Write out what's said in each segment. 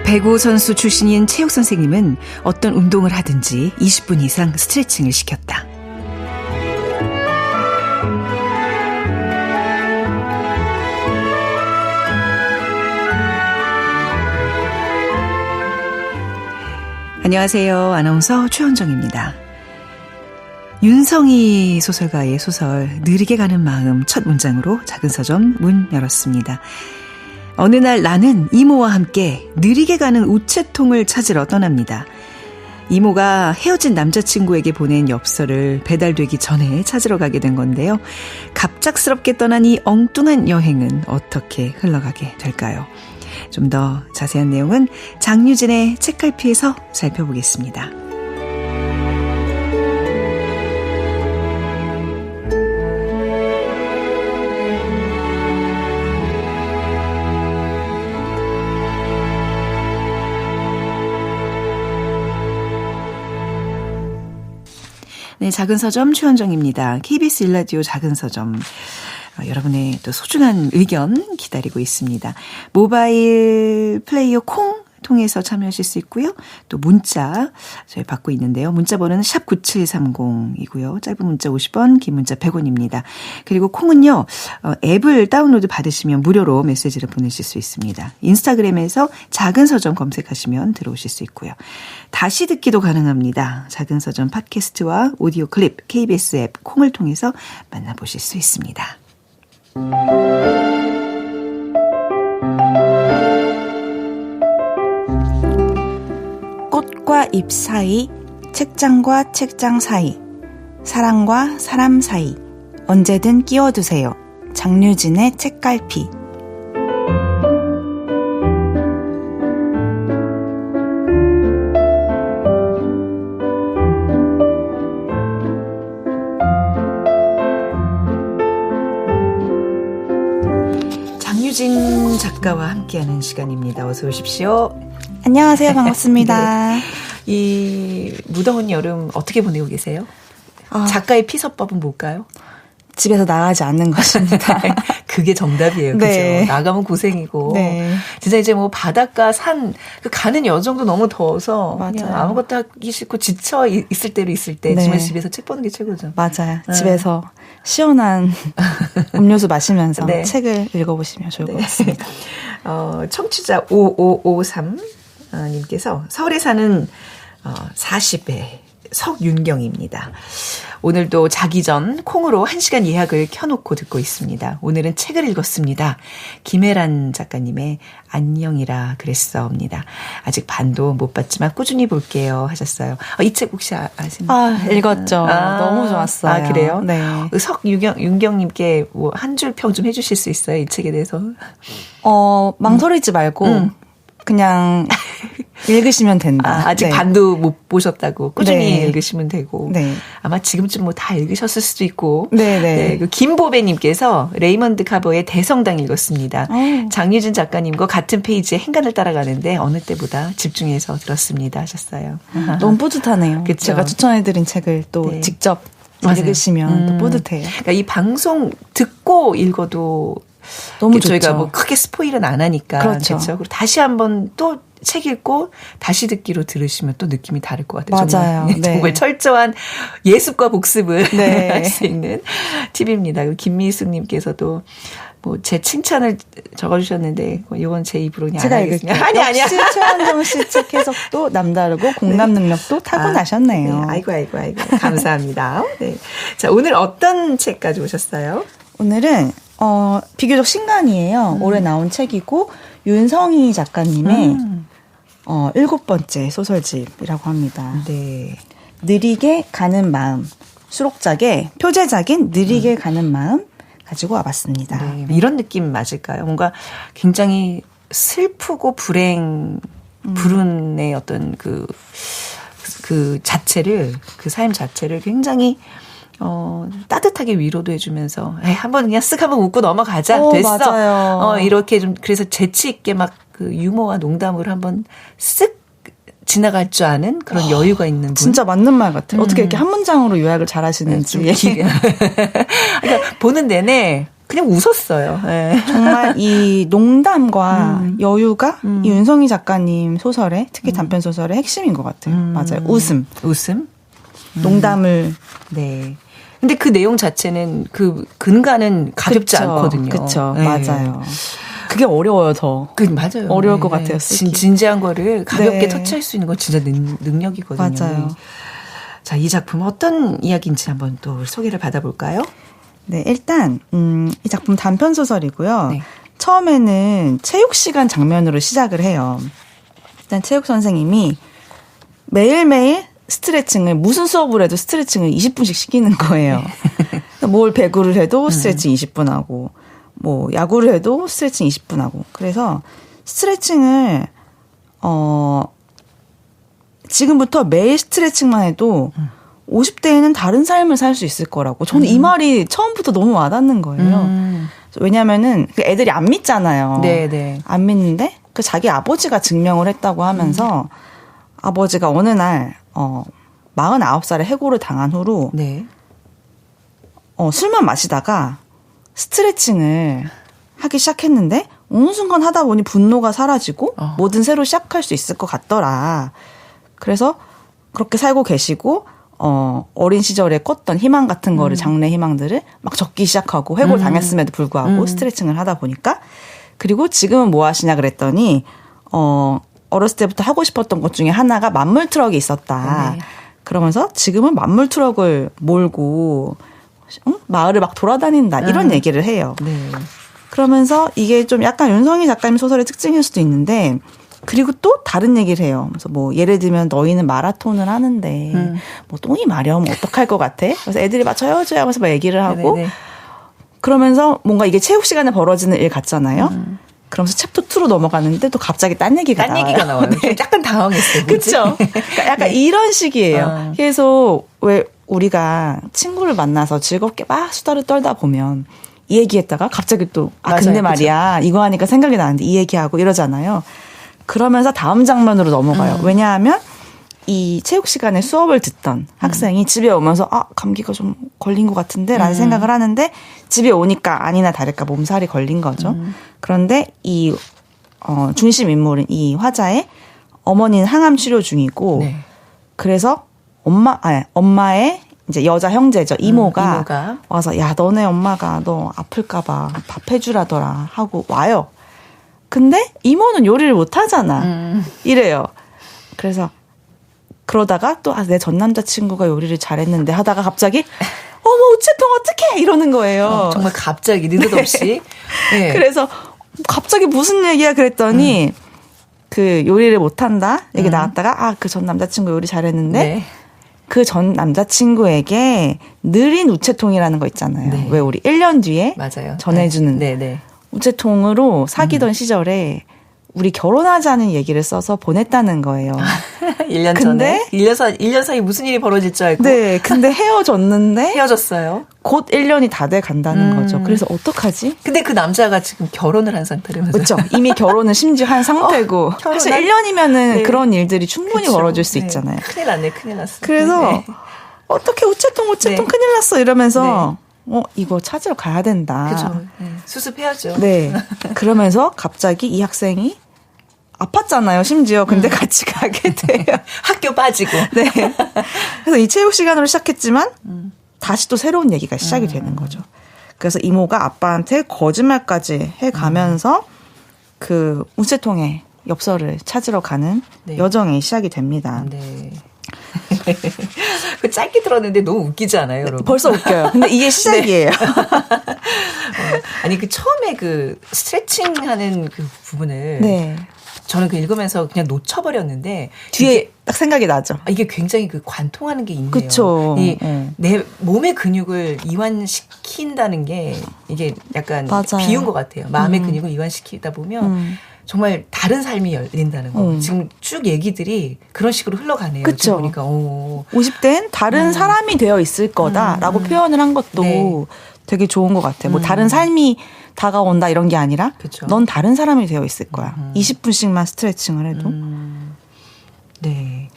배구 선수 출신인 체육 선생님은 어떤 운동을 하든지 20분 이상 스트레칭을 시켰다. 안녕하세요. 아나운서 최현정입니다. 윤성희 소설가의 소설 느리게 가는 마음 첫 문장으로 작은 서점 문 열었습니다. 어느 날 나는 이모와 함께 느리게 가는 우체통을 찾으러 떠납니다. 이모가 헤어진 남자친구에게 보낸 엽서를 배달되기 전에 찾으러 가게 된 건데요. 갑작스럽게 떠난 이 엉뚱한 여행은 어떻게 흘러가게 될까요? 좀 더 자세한 내용은 장유진의 책갈피에서 살펴보겠습니다. 네, 작은 서점 최현정입니다. KBS 1라디오 작은 서점. 여러분의 또 소중한 의견 기다리고 있습니다. 모바일 플레이어 콩 통해서 참여하실 수 있고요. 또 문자 저희 받고 있는데요. 문자 번호는 샵 9730이고요. 짧은 문자 50원, 긴 문자 100원입니다. 그리고 콩은요. 앱을 다운로드 받으시면 무료로 메시지를 보내실 수 있습니다. 인스타그램에서 작은 서점 검색하시면 들어오실 수 있고요. 다시 듣기도 가능합니다. 작은 서점 팟캐스트와 오디오 클립 KBS 앱 콩을 통해서 만나보실 수 있습니다. 꽃과 잎 사이, 책장과 책장 사이, 사람과 사람 사이, 언제든 끼워두세요. 장유진의 책갈피. 장유진 작가와 함께하는 시간입니다. 어서 오십시오. 안녕하세요. 반갑습니다. 네. 이 무더운 여름 어떻게 보내고 계세요? 작가의 피서법은 뭘까요? 집에서 나가지 않는 것입니다. 그게 정답이에요. 네. 그죠? 나가면 고생이고. 네. 진짜 이제 뭐 바닷가, 산, 가는 여정도 너무 더워서 맞아요. 그냥 아무것도 하기 싫고 지쳐 있을 때로 있을 때 네. 집에서 책 보는 게 최고죠. 맞아요. 집에서 시원한 음료수 마시면서 네. 책을 읽어보시면 좋을 것 같습니다. 청취자 5553 님께서 서울에 사는 40의 석윤경입니다. 오늘도 자기 전 콩으로 1시간 예약을 켜놓고 듣고 있습니다. 오늘은 책을 읽었습니다. 김혜란 작가님의 안녕이라 그랬어입니다. 아직 반도 못 봤지만 꾸준히 볼게요 하셨어요. 이 책 혹시 아시나요? 읽었죠. 너무 좋았어요. 그래요? 네. 윤경님께 뭐 한 줄 평 좀 해주실 수 있어요? 이 책에 대해서? 망설이지 말고 그냥 읽으시면 된다. 아직 네. 반도 못 보셨다고 꾸준히 네. 읽으시면 되고 네. 아마 지금쯤 뭐 다 읽으셨을 수도 있고 네네. 그 김보배님께서 레이먼드 카버의 대성당 읽었습니다. 장유진 작가님과 같은 페이지에 행간을 따라가는데 어느 때보다 집중해서 들었습니다 하셨어요. 너무 뿌듯하네요. 그쵸? 제가 추천해드린 책을 또 네. 직접 맞아요. 읽으시면 또 뿌듯해요. 그러니까 이 방송 듣고 읽어도 너무 좋죠. 저희가 뭐 크게 스포일은 안 하니까 그렇죠. 그리고 다시 한번 또 책 읽고 다시 듣기로 들으시면 또 느낌이 다를 것 같아요. 맞아요. 정말, 네. 정말 철저한 예습과 복습을 네. 할 수 있는 팁입니다. 김미숙님께서도 뭐 제 칭찬을 적어주셨는데 이건 제 입으로 그냥 제가 안 하겠습니다. 읽을게요. 아니야. 역시 최현정 씨 책 해석도 남다르고 공감 능력도 타고나셨네요. 네. 아이고. 감사합니다. 네. 자, 오늘 어떤 책 가져오셨어요? 오늘은 비교적 신간이에요. 올해 나온 책이고 윤성희 작가님의 7번째 소설집이라고 합니다. 네. 느리게 가는 마음. 수록작의 표제작인 느리게 가는 마음 가지고 와봤습니다. 네. 이런 느낌 맞을까요? 뭔가 굉장히 슬프고 불운의 어떤 그 자체를, 그 삶 자체를 굉장히 따뜻하게 위로도 해주면서, 한번 그냥 쓱 한번 웃고 넘어가자. 됐어. 맞아요. 이렇게 좀, 그래서 재치있게 막 그 유머와 농담으로 한번 쓱 지나갈 줄 아는 그런 여유가 있는 분. 진짜 맞는 말 같아요. 어떻게 이렇게 한 문장으로 요약을 잘 하시는지. 그러니까 보는 내내 그냥 웃었어요. 네. 정말 이 농담과 여유가 이 윤성희 작가님 소설의 특히 단편 소설의 핵심인 것 같아요. 맞아요. 웃음. 농담을. 네. 근데 그 내용 자체는 그 근간은 가볍지 않거든요. 그렇죠. 네. 맞아요. 그게 어려워요, 더. 맞아요. 어려울 것 같아요. 진지한 거를 가볍게 네. 터치할 수 있는 건 진짜 능력이거든요. 맞아요. 자, 이 작품 어떤 이야기인지 한번 또 소개를 받아볼까요? 네, 일단 이 작품 단편 소설이고요. 네. 처음에는 체육 시간 장면으로 시작을 해요. 일단 체육 선생님이 매일매일 스트레칭을 무슨 수업을 해도 스트레칭을 20분씩 시키는 거예요. 뭘 배구를 해도 스트레칭 20분 하고 뭐 야구를 해도 스트레칭 20분 하고. 그래서 스트레칭을 지금부터 매일 스트레칭만 해도 50대에는 다른 삶을 살 수 있을 거라고. 저는 이 말이 처음부터 너무 와닿는 거예요. 왜냐면은 애들이 안 믿잖아요. 네. 안 믿는데 그 자기 아버지가 증명을 했다고 하면서 아버지가 어느 날 49살에 해고를 당한 후로 네. 술만 마시다가 스트레칭을 하기 시작했는데 어느 순간 하다 보니 분노가 사라지고 뭐든 새로 시작할 수 있을 것 같더라. 그래서 그렇게 살고 계시고 어린 시절에 꿨던 희망 같은 거를 장래 희망들을 막 적기 시작하고 해고를 당했음에도 불구하고 스트레칭을 하다 보니까 그리고 지금은 뭐 하시냐 그랬더니 어렸을 때부터 하고 싶었던 것 중에 하나가 만물 트럭이 있었다. 네. 그러면서 지금은 만물 트럭을 몰고 마을을 막 돌아다닌다. 이런 얘기를 해요. 네. 그러면서 이게 좀 약간 윤성희 작가님 소설의 특징일 수도 있는데 그리고 또 다른 얘기를 해요. 그래서 뭐 예를 들면 너희는 마라톤을 하는데 뭐 똥이 마려우면 어떡할 것 같아? 그래서 애들이 막 저요저요 하면서 막 얘기를 하고 네네. 그러면서 뭔가 이게 체육 시간에 벌어지는 일 같잖아요. 그러면서 챕터 2로 넘어가는데 또 갑자기 딴 얘기가 나와요. 네. 좀 약간 당황했어요. 그렇죠. 그러니까 약간 이런 식이에요. 그래서 왜 우리가 친구를 만나서 즐겁게 막 수다를 떨다 보면 이 얘기했다가 갑자기 또 맞아요. 근데 말이야 이거 하니까 생각이 나는데 이 얘기하고 이러잖아요. 그러면서 다음 장면으로 넘어가요. 왜냐하면 이 체육 시간에 수업을 듣던 학생이 집에 오면서 감기가 좀 걸린 것 같은데 라는 생각을 하는데 집에 오니까 아니나 다를까 몸살이 걸린 거죠. 그런데 이 중심 인물은 이 화자의 어머니는 항암 치료 중이고 네. 그래서 엄마의 이제 여자 형제죠. 이모가 와서 야 너네 엄마가 너 아플까 봐 밥 해주라더라 하고 와요. 근데 이모는 요리를 못 하잖아. 이래요. 그래서 그러다가 또 내 전 남자친구가 요리를 잘했는데 하다가 갑자기 어머 우체통 어떡해 이러는 거예요. 정말 갑자기 느닷없이. 네. 그래서 갑자기 무슨 얘기야 그랬더니 그 요리를 못한다 얘기 나왔다가 그 전 남자친구 요리 잘했는데 네. 그 전 남자친구에게 느린 우체통이라는 거 있잖아요. 네. 왜 우리 1년 뒤에 맞아요. 전해주는 네. 우체통으로 사귀던 시절에 우리 결혼하자는 얘기를 써서 보냈다는 거예요. 1년 근데 전에 1년 사이 무슨 일이 벌어질 줄 알고 네, 근데 헤어졌는데 헤어졌어요. 곧 1년이 다 돼 간다는 거죠. 그래서 어떡하지? 근데 그 남자가 지금 결혼을 한 상태라면서요. 그렇죠. 이미 결혼은 심지어 한 상태고 사실 1년이면은 네. 그런 일들이 충분히 그쵸. 벌어질 수 네. 있잖아요. 큰일 났어. 그래서 네. 어떻게 우체통 네. 큰일 났어 이러면서 이거 찾으러 가야 된다. 그렇죠. 네. 수습해야죠. 네. 그러면서 갑자기 이 학생이 아팠잖아요, 심지어. 근데 같이 가게 돼요. 학교 빠지고. 네. 그래서 이 체육 시간으로 시작했지만 다시 또 새로운 얘기가 시작이 되는 거죠. 그래서 이모가 아빠한테 거짓말까지 해가면서 그 우체통에 엽서를 찾으러 가는 네. 여정이 시작이 됩니다. 네. 그 짧게 들었는데 너무 웃기지 않아요, 여러분? 벌써 웃겨요. 근데 이게 시작이에요. 아니 그 처음에 그 스트레칭하는 그 부분을 네. 저는 그 읽으면서 그냥 놓쳐버렸는데 뒤에 딱 생각이 나죠. 이게 굉장히 그 관통하는 게 있네요. 그쵸. 내 몸의 근육을 이완시킨다는 게 이게 약간 맞아요. 비유인 것 같아요. 마음의 근육을 이완시키다 보면 정말 다른 삶이 열린다는 거. 지금 쭉 얘기들이 그런 식으로 흘러가네요. 그쵸. 보니까 50대는 다른 사람이 되어 있을 거다라고 표현을 한 것도 네. 되게 좋은 것 같아요. 뭐 다른 삶이 다가온다 이런 게 아니라 그쵸. 넌 다른 사람이 되어 있을 거야. 20분씩만 스트레칭을 해도. 네.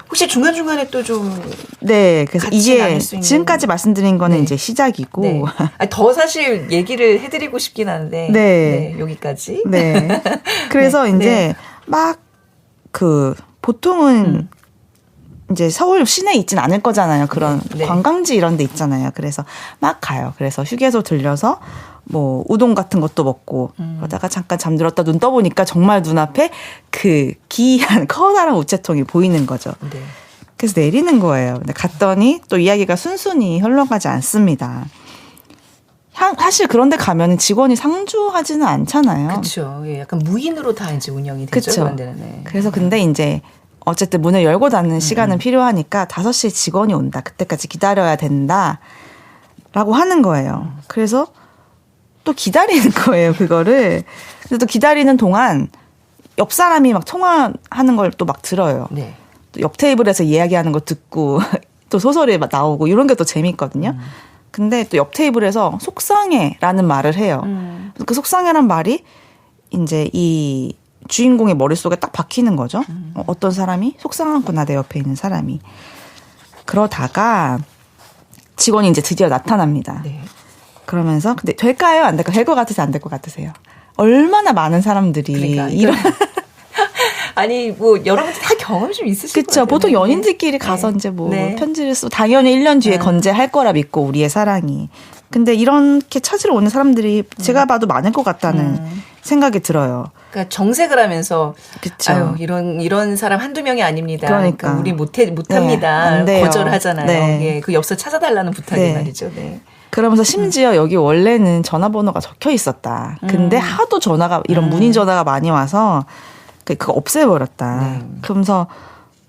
혹시 중간중간에 또 좀. 네. 그래서 이게 지금까지 말씀드린 거는 네. 이제 시작이고. 네. 더 사실 얘기를 해드리고 싶긴 한데. 네. 네. 여기까지. 네. 그래서 네. 이제 네. 막 보통은 이제 서울 시내에 있진 않을 거잖아요. 그런 네. 관광지 이런 데 있잖아요. 그래서 막 가요. 그래서 휴게소 들려서 뭐 우동 같은 것도 먹고 그러다가 잠깐 잠들었다 눈 떠보니까 정말 눈앞에 그 기이한 커다란 우체통이 보이는 거죠. 네. 그래서 내리는 거예요. 근데 갔더니 또 이야기가 순순히 흘러가지 않습니다. 사실 그런데 가면은 직원이 상주하지는 않잖아요. 그렇죠. 예, 약간 무인으로 다 이제 운영이 되죠. 그쵸. 그런 데는. 네. 그래서 근데 이제 어쨌든 문을 열고 닫는 시간은 필요하니까 5시에 직원이 온다. 그때까지 기다려야 된다. 라고 하는 거예요. 그래서 또 기다리는 거예요, 그거를. 근데 또 기다리는 동안 옆 사람이 막 통화하는 걸 또 막 들어요. 네. 또 옆 테이블에서 이야기하는 거 듣고 또 소설이 막 나오고 이런 게 또 재밌거든요. 근데 또 옆 테이블에서 속상해라는 말을 해요. 그 속상해란 말이 이제 이 주인공의 머릿속에 딱 박히는 거죠. 어떤 사람이 속상하구나, 내 옆에 있는 사람이. 그러다가 직원이 이제 드디어 나타납니다. 네. 그러면서 근데 될까요? 안 될까요? 될 것 같으세요? 안 될 것 같으세요? 얼마나 많은 사람들이 그러니까 이런 아니 뭐 여러분들 다 경험 좀 있으실 것 그렇죠. 같아요. 보통 네. 연인들끼리 가서 네. 이제 뭐 네. 편지를 쓰고 당연히 1년 뒤에 건재할 거라 믿고 우리의 사랑이. 근데 이렇게 찾으러 오는 사람들이 제가 봐도 많을 것 같다는 생각이 들어요. 그러니까 정색을 하면서 그쵸. 아유 이런 사람 한두 명이 아닙니다. 그러니까. 우리 못합니다. 안 돼요. 거절하잖아요. 네. 예, 그 엽서 찾아달라는 부탁이 네. 말이죠. 네. 그러면서 심지어 여기 원래는 전화번호가 적혀 있었다. 근데 하도 전화가 이런 문의 전화가 많이 와서 그거 없애버렸다. 네. 그러면서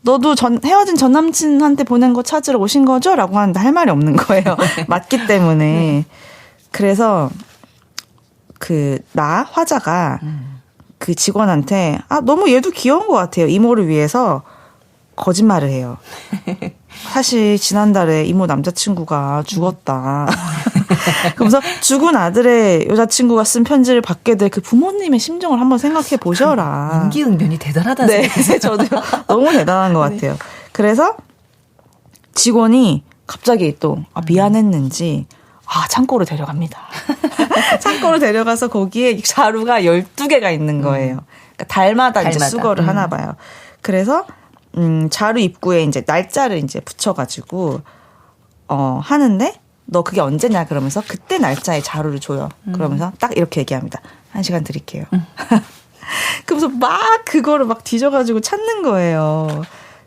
너도 헤어진 전 남친한테 보낸 거 찾으러 오신 거죠? 라고 하는데 할 말이 없는 거예요. 맞기 때문에. 그래서 화자가 그 직원한테 너무 얘도 귀여운 것 같아요. 이모를 위해서 거짓말을 해요. 사실 지난달에 이모 남자친구가 죽었다. 그러면서 죽은 아들의 여자친구가 쓴 편지를 받게 될 그 부모님의 심정을 한번 생각해 보셔라. 임기응변이 대단하다는 네, 저도 너무 대단한 것 같아요. 그래서 직원이 갑자기 또 미안했는지 창고로 데려갑니다. 창고로 데려가서 거기에 자루가 12개가 있는 거예요. 그러니까 달마다 이제 수거를 하나 봐요. 그래서 자루 입구에 이제 날짜를 이제 붙여가지고 하는데 너 그게 언제냐 그러면서 그때 날짜에 자루를 줘요. 그러면서 딱 이렇게 얘기합니다. 1시간 드릴게요. 그러면서 막 그거를 막 뒤져가지고 찾는 거예요.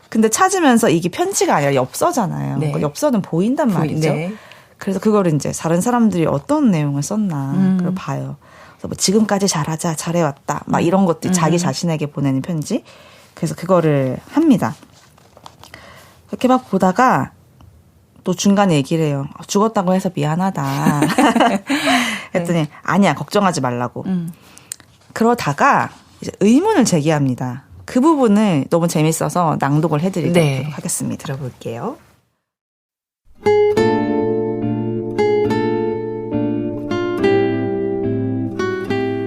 근데 찾으면서 이게 편지가 아니라 엽서잖아요. 네. 그러니까 엽서는 보인단 말이죠. 네. 그래서 그거를 이제 다른 사람들이 어떤 내용을 썼나 그걸 봐요. 그래서 뭐 지금까지 잘하자, 잘해왔다, 막 이런 것들 자기 자신에게 보내는 편지. 그래서 그거를 합니다. 그렇게 막 보다가 또 중간에 얘기를 해요. 죽었다고 해서 미안하다. 했더니 아니야, 걱정하지 말라고. 그러다가 이제 의문을 제기합니다. 그 부분을 너무 재밌어서 낭독을 해드리도록 하겠습니다. 들어볼게요.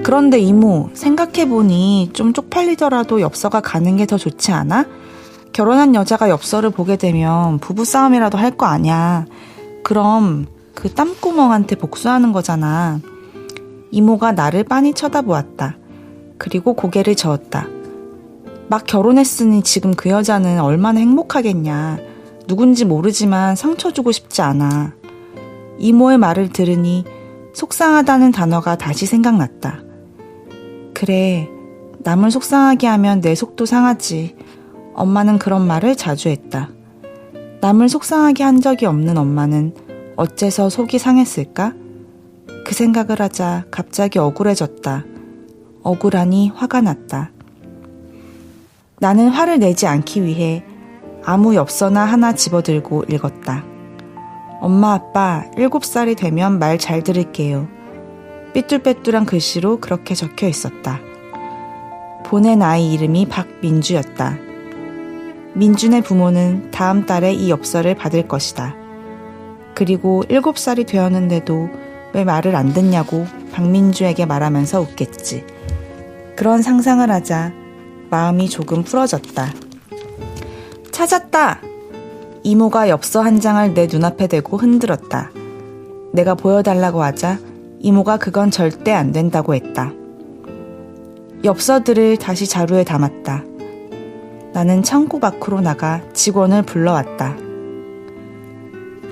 그런데 이모, 생각해보니 좀 쪽팔리더라도 엽서가 가는 게 더 좋지 않아? 결혼한 여자가 엽서를 보게 되면 부부싸움이라도 할 거 아냐. 그럼 그 땀구멍한테 복수하는 거잖아. 이모가 나를 빤히 쳐다보았다. 그리고 고개를 저었다. 막 결혼했으니 지금 그 여자는 얼마나 행복하겠냐. 누군지 모르지만 상처 주고 싶지 않아. 이모의 말을 들으니 속상하다는 단어가 다시 생각났다. 그래, 남을 속상하게 하면 내 속도 상하지. 엄마는 그런 말을 자주 했다. 남을 속상하게 한 적이 없는 엄마는 어째서 속이 상했을까? 그 생각을 하자 갑자기 억울해졌다. 억울하니 화가 났다. 나는 화를 내지 않기 위해 아무 엽서나 하나 집어들고 읽었다. 엄마 아빠 7살이 되면 말 잘 들을게요. 삐뚤빼뚤한 글씨로 그렇게 적혀 있었다. 보낸 아이 이름이 박민주였다. 민준의 부모는 다음 달에 이 엽서를 받을 것이다. 그리고 7살이 되었는데도 왜 말을 안 듣냐고 박민주에게 말하면서 웃겠지. 그런 상상을 하자 마음이 조금 풀어졌다. 찾았다. 이모가 엽서 한 장을 내 눈앞에 대고 흔들었다. 내가 보여달라고 하자 이모가 그건 절대 안 된다고 했다. 엽서들을 다시 자루에 담았다. 나는 창고 밖으로 나가 직원을 불러왔다.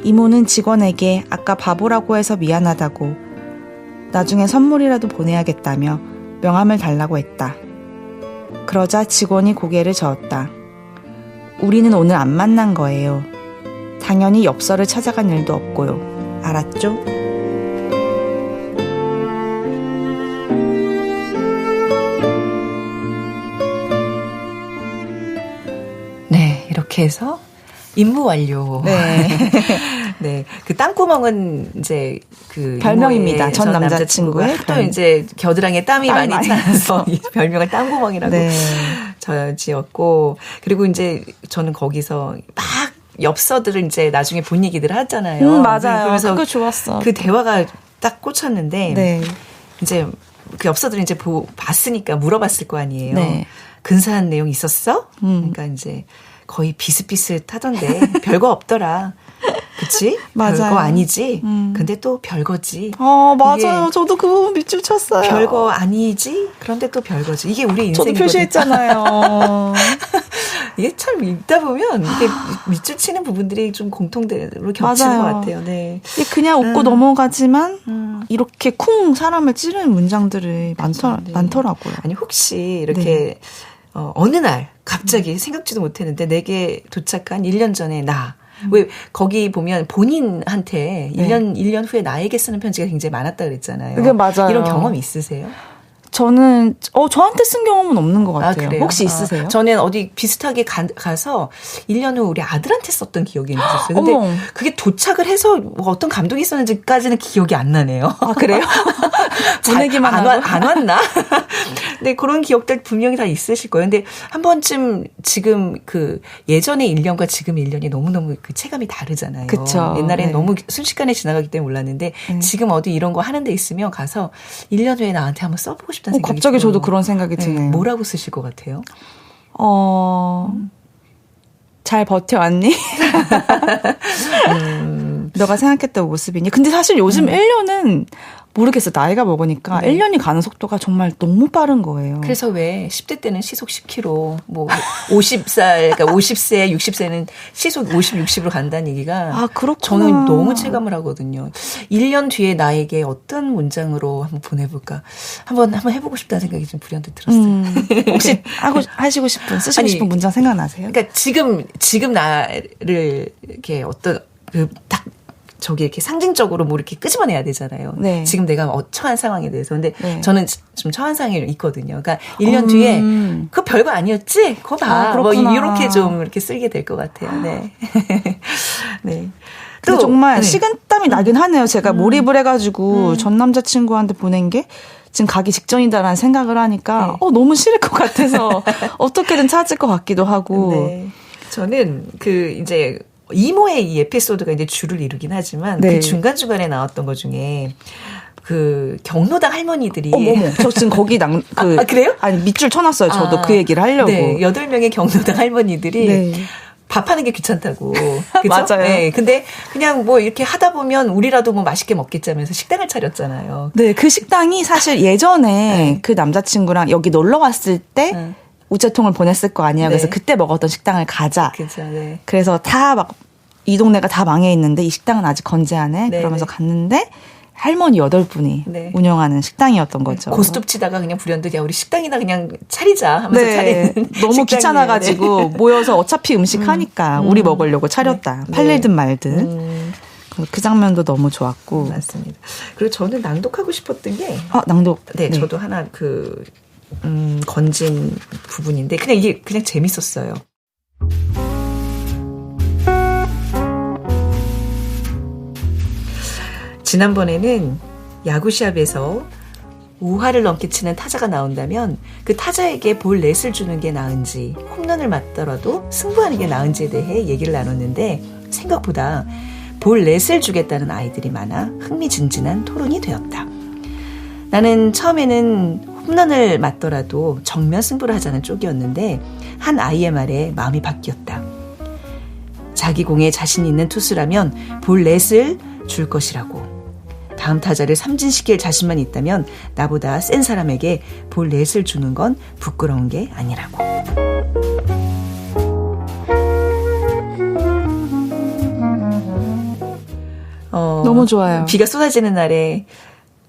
이모는 직원에게 아까 바보라고 해서 미안하다고 나중에 선물이라도 보내야겠다며 명함을 달라고 했다. 그러자 직원이 고개를 저었다. 우리는 오늘 안 만난 거예요. 당연히 엽서를 찾아간 일도 없고요. 알았죠? 네, 이렇게 해서 임무 완료. 네. 네, 그 땅구멍은 이제 그 별명입니다. 이모의 전 남자친구의 또 이제 겨드랑이에 땀이 많이 차서 이 별명을 땅구멍이라고 네. 지었고, 그리고 이제 저는 거기서 막 엽서들을 이제 나중에 본 얘기들 하잖아요. 맞아요. 그래서 그거 좋았어. 그 대화가 딱 꽂혔는데 네. 이제 그 엽서들을 이제 봤으니까 물어봤을 거 아니에요. 네. 근사한 내용 있었어? 그러니까 이제 거의 비슷비슷하던데 별거 없더라. 그치? 맞아요. 별거 아니지. 근데 또 별거지. 맞아요. 저도 그 부분 밑줄 쳤어요. 별거 아니지. 그런데 또 별거지. 이게 우리 인생이거든요. 저도 표시했잖아요. 이게 참 읽다 보면 이게 밑줄 치는 부분들이 좀 공통대로 겹치는 맞아요. 것 같아요. 네. 그냥 웃고 넘어가지만 이렇게 쿵 사람을 찌르는 문장들이 많더라고요. 아니 혹시 이렇게 어느 날 갑자기 생각지도 못했는데 내게 도착한 1년 전에 나. 왜 거기 보면 본인한테 1년 후에 나에게 쓰는 편지가 굉장히 많았다 그랬잖아요. 그게 맞아요. 이런 경험 있으세요? 저는 저한테 쓴 경험은 없는 것 같아요. 그래요? 혹시 있으세요? 저는 어디 비슷하게 가서 1년 후 우리 아들한테 썼던 기억이 있었어요. 근데 어머. 그게 도착을 해서 뭐 어떤 감동이 있었는지까지는 기억이 안 나네요. 아, 그래요? 보내기만 안 왔나? 근데 그런 기억들 분명히 다 있으실 거예요. 근데 한 번쯤 지금 그 예전의 1년과 지금의 1년이 너무너무 그 체감이 다르잖아요. 그쵸. 옛날엔 네. 너무 순식간에 지나가기 때문에 몰랐는데 지금 어디 이런 거 하는 데 있으면 가서 1년 후에 나한테 한번 써보고 싶다는 생각이 갑자기 들어요. 저도 그런 생각이 드네요. 뭐라고 쓰실 것 같아요? 잘 버텨왔니? 너가 생각했던 모습이니? 근데 사실 요즘 1년은 모르겠어요. 나이가 먹으니까 1년이 가는 속도가 정말 너무 빠른 거예요. 그래서 왜 10대 때는 시속 10km, 뭐 50살, 그러니까 50세, 60세는 시속 50, 60으로 간다는 얘기가 그렇구나. 저는 너무 체감을 하거든요. 1년 뒤에 나에게 어떤 문장으로 한번 보내볼까? 한번 해보고 싶다는 생각이 좀 불현듯 들었어요. 혹시 하시고 싶은, 쓰시고 싶은 문장 생각나세요? 그러니까 지금 나를 이렇게 어떤 딱 저기 이렇게 상징적으로 뭐 이렇게 끄집어내야 되잖아요. 네. 지금 내가 처한 상황에 대해서. 근데 네. 저는 좀 처한 상황이 있거든요. 그러니까 1년 뒤에 그거 별거 아니었지? 그거 봐. 뭐 이렇게 좀 이렇게 쓰게 될 것 같아요. 네. 네. 또 정말 식은땀이 나긴 하네요. 제가 몰입을 해가지고 전 남자친구한테 보낸 게 지금 가기 직전이다라는 생각을 하니까 너무 싫을 것 같아서 어떻게든 찾을 것 같기도 하고. 네. 저는 이제 이모의 이 에피소드가 이제 주를 이루긴 하지만 네. 그 중간중간에 나왔던 것 중에 그 경로당 할머니들이 어머머, 저 지금 거기 그래요? 아니 밑줄 쳐놨어요. 저도 그 얘기를 하려고. 네, 8명의 경로당 할머니들이 네. 밥하는 게 귀찮다고. 그죠? 맞아요. 네, 근데 그냥 뭐 이렇게 하다 보면 우리라도 뭐 맛있게 먹겠자면서 식당을 차렸잖아요. 네, 그 식당이 사실 예전에 그 남자친구랑 여기 놀러 왔을 때 우체통을 보냈을 거 아니에요. 그래서 그때 먹었던 식당을 가자. 그렇죠. 네. 그래서 다 막 이 동네가 다 망해 있는데 이 식당은 아직 건재하네. 그러면서 갔는데 할머니 8분이 운영하는 식당이었던 거죠. 고스톱 치다가 그냥 불현듯 야 우리 식당이나 그냥 차리자 하면서 차리는 너무 귀찮아가지고 모여서 어차피 음식 하니까 우리 먹으려고 차렸다. 팔리든 말든. 그 장면도 너무 좋았고. 맞습니다. 그리고 저는 낭독하고 싶었던 게 낭독. 네, 저도 하나 건진 부분인데 그냥 이게 그냥 재밌었어요. 지난번에는 야구시합에서 5할을 넘게 치는 타자가 나온다면 그 타자에게 볼 넷을 주는 게 나은지 홈런을 맞더라도 승부하는 게 나은지에 대해 얘기를 나눴는데 생각보다 볼 넷을 주겠다는 아이들이 많아 흥미진진한 토론이 되었다. 나는 처음에는 홈런을 맞더라도 정면 승부를 하자는 쪽이었는데 한 아이의 말에 마음이 바뀌었다. 자기 공에 자신 있는 투수라면 볼 넷을 줄 것이라고. 다음 타자를 삼진시킬 자신만 있다면 나보다 센 사람에게 볼 넷을 주는 건 부끄러운 게 아니라고. 너무 좋아요. 비가 쏟아지는 날에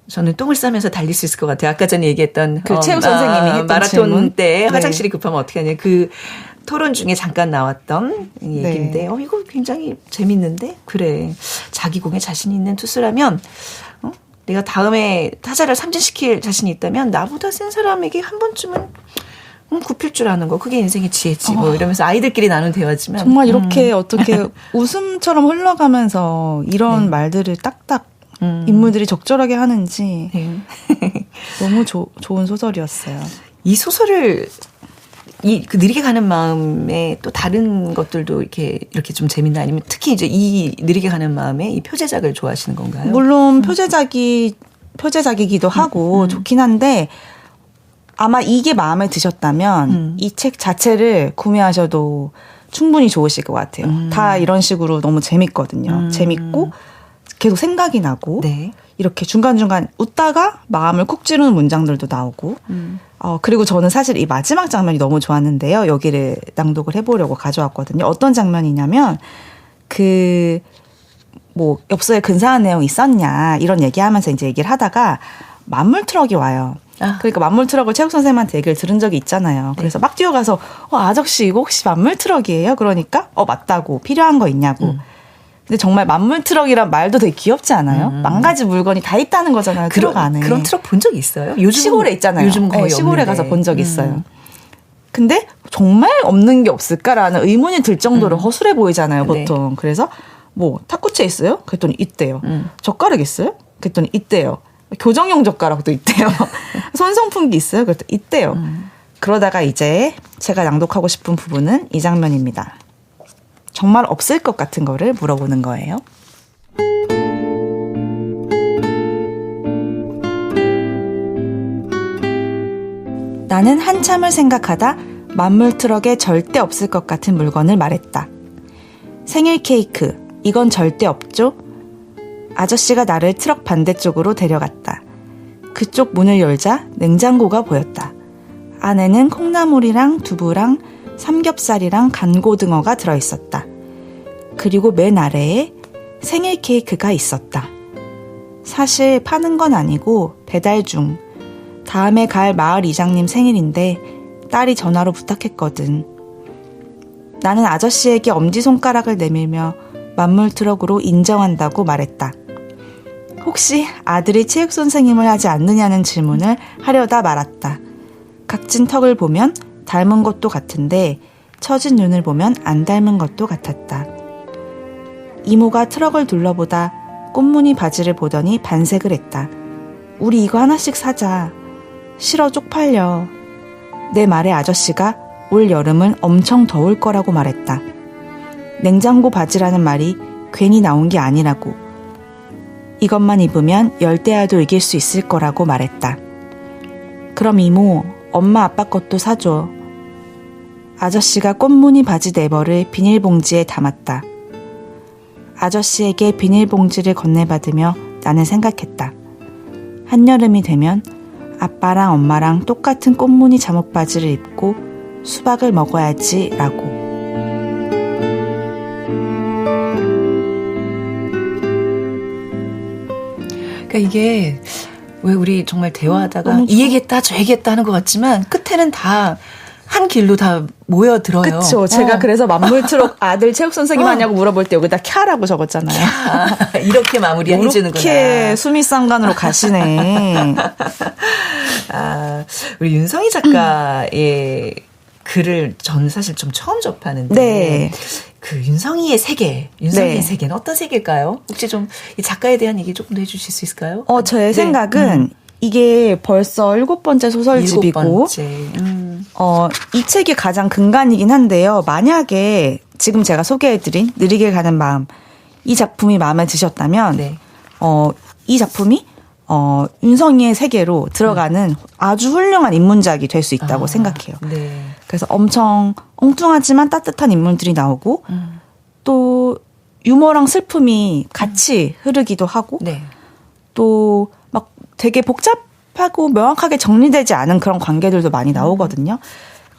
저는 똥을 싸면서 달릴 수 있을 것 같아요. 아까 전에 얘기했던 그 체육 선생님이 했던 마라톤 질문. 때 네. 화장실이 급하면 어떻게 하냐. 그 토론 중에 잠깐 나왔던 얘기인데 네. 이거 굉장히 재밌는데 그래. 자기 공에 자신 있는 투수라면 내가 다음에 타자를 삼진시킬 자신이 있다면 나보다 센 사람에게 한 번쯤은 굽힐 줄 아는 거. 그게 인생의 지혜지. 뭐 이러면서 아이들끼리 나눈 대화지만 정말 이렇게 어떻게 웃음처럼 흘러가면서 이런 말들을 딱딱 인물들이 적절하게 하는지 너무 좋은 소설이었어요. 이 소설을 그 느리게 가는 마음에 또 다른 것들도 이렇게 좀 재밌나 아니면 특히 이제 이 느리게 가는 마음에 이 표제작을 좋아하시는 건가요? 물론 표제작이기도 하고 좋긴 한데 아마 이게 마음에 드셨다면 이 책 자체를 구매하셔도 충분히 좋으실 것 같아요. 다 이런 식으로 너무 재밌거든요. 재밌고 계속 생각이 나고 네. 이렇게 중간중간 웃다가 마음을 콕 찌르는 문장들도 나오고 그리고 저는 사실 이 마지막 장면이 너무 좋았는데요. 여기를 낭독을 해보려고 가져왔거든요. 어떤 장면이냐면 뭐 엽서에 근사한 내용 있었냐 이런 얘기하면서 이제 얘기를 하다가 만물 트럭이 와요. 그러니까 만물 트럭을 체육 선생님한테 얘기를 들은 적이 있잖아요. 그래서 막 뛰어가서 아저씨 이거 혹시 만물 트럭이에요? 그러니까 맞다고 필요한 거 있냐고. 근데 정말 만물 트럭이란 말도 되게 귀엽지 않아요? 만 가지 물건이 다 있다는 거잖아요. 트럭 안에. 그런 트럭 본 적 있어요? 요즘 시골에 있잖아요. 요즘 거의 시골에 없는데. 가서 본 적 있어요. 근데 정말 없는 게 없을까라는 의문이 들 정도로 허술해 보이잖아요, 보통. 네. 그래서 뭐 탁구채 있어요? 그랬더니 있대요. 젓가락 있어요? 그랬더니 있대요. 교정용 젓가락도 있대요. 손선풍기 있어요? 그랬더니 있대요. 그러다가 이제 제가 낭독하고 싶은 부분은 이 장면입니다. 정말 없을 것 같은 거를 물어보는 거예요. 나는 한참을 생각하다 만물 트럭에 절대 없을 것 같은 물건을 말했다. 생일 케이크, 이건 절대 없죠? 아저씨가 나를 트럭 반대쪽으로 데려갔다. 그쪽 문을 열자 냉장고가 보였다. 안에는 콩나물이랑 두부랑 삼겹살이랑 간고등어가 들어있었다. 그리고 맨 아래에 생일 케이크가 있었다. 사실 파는 건 아니고 배달 중. 다음에 갈 마을 이장님 생일인데 딸이 전화로 부탁했거든. 나는 아저씨에게 엄지손가락을 내밀며 만물 트럭으로 인정한다고 말했다. 혹시 아들이 체육 선생님을 하지 않느냐는 질문을 하려다 말았다. 각진 턱을 보면 닮은 것도 같은데 처진 눈을 보면 안 닮은 것도 같았다. 이모가 트럭을 둘러보다 꽃무늬 바지를 보더니 반색을 했다. 우리 이거 하나씩 사자. 싫어 쪽팔려. 내 말에 아저씨가 올 여름은 엄청 더울 거라고 말했다. 냉장고 바지라는 말이 괜히 나온 게 아니라고. 이것만 입으면 열대야도 이길 수 있을 거라고 말했다. 그럼 이모, 엄마 아빠 것도 사줘. 아저씨가 꽃무늬 바지 4벌을 비닐봉지에 담았다. 아저씨에게 비닐봉지를 건네받으며 나는 생각했다. 한여름이 되면 아빠랑 엄마랑 똑같은 꽃무늬 잠옷바지를 입고 수박을 먹어야지 라고. 그러니까 이게 왜 우리 정말 대화하다가 이 얘기했다 저 얘기했다 하는 것 같지만 끝에는 다 한 길로 다 모여들어요. 그렇죠. 제가 그래서 만물트럭 아들 체육 선생님 하냐고 물어볼 때 여기다 캬라고 적었잖아요. 이렇게 마무리 해주는구나. 이렇게 수미상관으로 가시네. 우리 윤성희 작가의 글을 저는 사실 좀 처음 접하는데 네. 그 윤성희의 세계, 윤성희의 네. 세계는 어떤 세계일까요? 혹시 좀 이 작가에 대한 얘기 조금 더 해주실 수 있을까요? 제 생각은 이게 벌써 7번째 소설집이고 7번째. 이 책이 가장 근간이긴 한데요. 만약에 지금 제가 소개해드린 느리게 가는 마음 이 작품이 마음에 드셨다면 네. 이 작품이 윤성희의 세계로 들어가는 아주 훌륭한 인문작이 될 수 있다고 생각해요. 네. 그래서 엄청 엉뚱하지만 따뜻한 인물들이 나오고 또 유머랑 슬픔이 같이 흐르기도 하고 네. 또 막 되게 복잡하고 명확하게 정리되지 않은 그런 관계들도 많이 나오거든요.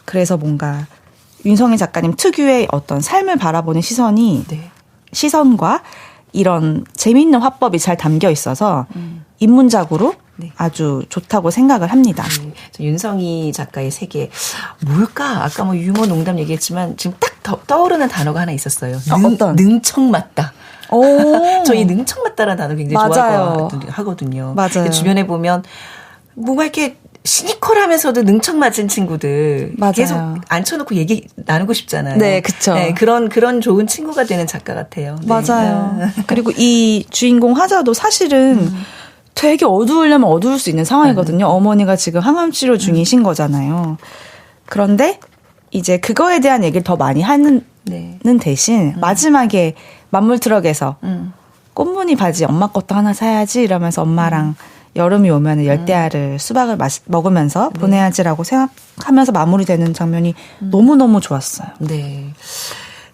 그래서 뭔가 윤성희 작가님 특유의 어떤 삶을 바라보는 네. 시선과 이런 재미있는 화법이 잘 담겨 있어서 입문작으로 네. 아주 좋다고 생각을 합니다. 윤성희 작가의 세계 뭘까? 아까 뭐 유머 농담 얘기했지만 지금 딱 떠오르는 단어가 하나 있었어요. 어떤? 능청맞다. 오. 저 이 능청맞다라는 단어 굉장히 맞아요. 좋아하거든요. 맞아요. 주변에 보면 뭔가 이렇게 시니컬하면서도 능청맞은 친구들 맞아요. 계속 앉혀놓고 얘기 나누고 싶잖아요. 네, 그쵸. 네, 그런 좋은 친구가 되는 작가 같아요. 네. 맞아요. 그리고 이 주인공 하자도 사실은 되게 어두우려면 어두울 수 있는 상황이거든요. 어머니가 지금 항암 치료 중이신 거잖아요. 그런데 이제 그거에 대한 얘기를 더 많이 하는 네. 대신 마지막에 만물 트럭에서 꽃무늬 바지 엄마 것도 하나 사야지 이러면서 엄마랑 여름이 오면 열대야를 수박을 먹으면서 보내야지라고 생각하면서 마무리되는 장면이 너무너무 좋았어요. 네.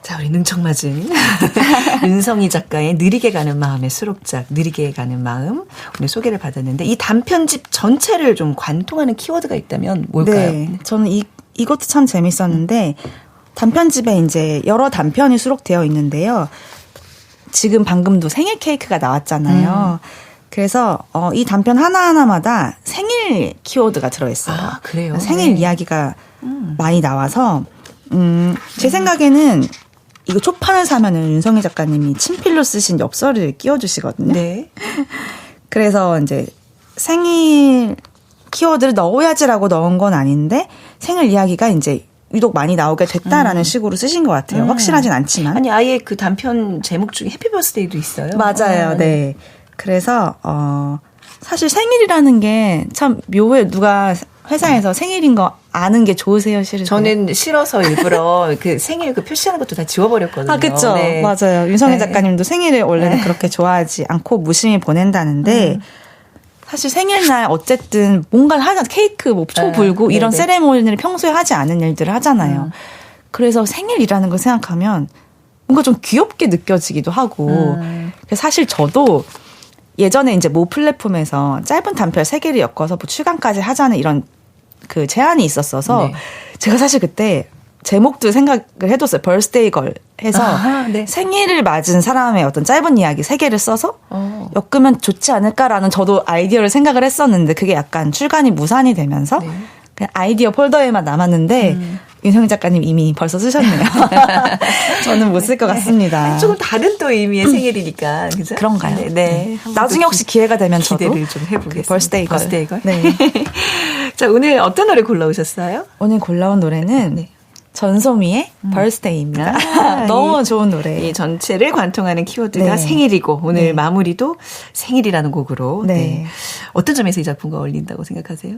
자, 우리 능청맞은 윤성희 작가의 느리게 가는 마음의 수록작 느리게 가는 마음 오늘 소개를 받았는데 이 단편집 전체를 좀 관통하는 키워드가 있다면 뭘까요? 네. 저는 이것도 참 재밌었는데 단편집에 이제 여러 단편이 수록되어 있는데요. 지금 방금도 생일 케이크가 나왔잖아요. 그래서 이 단편 하나하나마다 생일 키워드가 들어있어요. 아, 그래요? 생일 네. 이야기가 많이 나와서 제 생각에는 이거 초판을 사면은 윤성희 작가님이 친필로 쓰신 엽서를 끼워주시거든요. 네. 그래서 이제 생일 키워드를 넣어야지라고 넣은 건 아닌데 생일 이야기가 이제 유독 많이 나오게 됐다라는 식으로 쓰신 것 같아요. 확실하진 않지만. 아니 아예 그 단편 제목 중에 해피 버스데이도 있어요. 맞아요. 네. 그래서 사실 생일이라는 게 참 묘해. 누가 회사에서 생일인 거 아는 게 좋으세요, 싫으세요? 저는 싫어서 일부러 그 생일 그 표시하는 것도 다 지워버렸거든요. 아, 그렇죠. 네. 맞아요. 윤성희 네. 작가님도 생일을 원래는 그렇게 좋아하지 않고 무심히 보낸다는데 사실 생일날 어쨌든 뭔가를 하잖아. 케이크, 뭐 초 불고 이런 네네. 세레모니를 평소에 하지 않은 일들을 하잖아요. 그래서 생일이라는 걸 생각하면 뭔가 좀 귀엽게 느껴지기도 하고 그래서 사실 저도 예전에 이제 모 플랫폼에서 짧은 단편 3개를 엮어서 뭐 출간까지 하자는 이런 그 제안이 있었어서 네. 제가 사실 그때 제목도 생각을 해뒀어요. 벌스데이 걸 해서 네. 생일을 맞은 사람의 어떤 짧은 이야기 3개를 써서 엮으면 좋지 않을까라는 저도 아이디어를 생각을 했었는데 그게 약간 출간이 무산이 되면서 네. 그냥 아이디어 폴더에만 남았는데 윤성희 작가님 이미 벌써 쓰셨네요. 저는 못 쓸 것 같습니다. 조금 다른 또 의미의 생일이니까 그죠? 그런가요? 네. 네. 나중에 혹시 기회가 되면 저도 기대를 좀 해보겠습니다. 벌스데이 걸. 벌스데이 걸. 네. 자, 오늘 어떤 노래 골라오셨어요? 오늘 골라온 노래는 전소미의 벌스데이입니다. 너무 좋은 노래. 이 전체를 관통하는 키워드가 네. 생일이고 오늘 네. 마무리도 생일이라는 곡으로 네. 네. 어떤 점에서 이 작품과 어울린다고 생각하세요?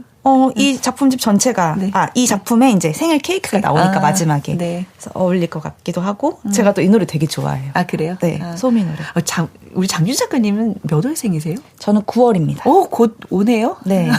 이 작품집 전체가 네. 이 작품에 이제 생일 케이크가 나오니까 마지막에 네. 그래서 어울릴 것 같기도 하고 제가 또 이 노래 되게 좋아해요. 아, 그래요? 네, 아. 소미 노래. 우리 장준 작가님은 몇 월생이세요? 저는 9월입니다. 곧 오네요? 네.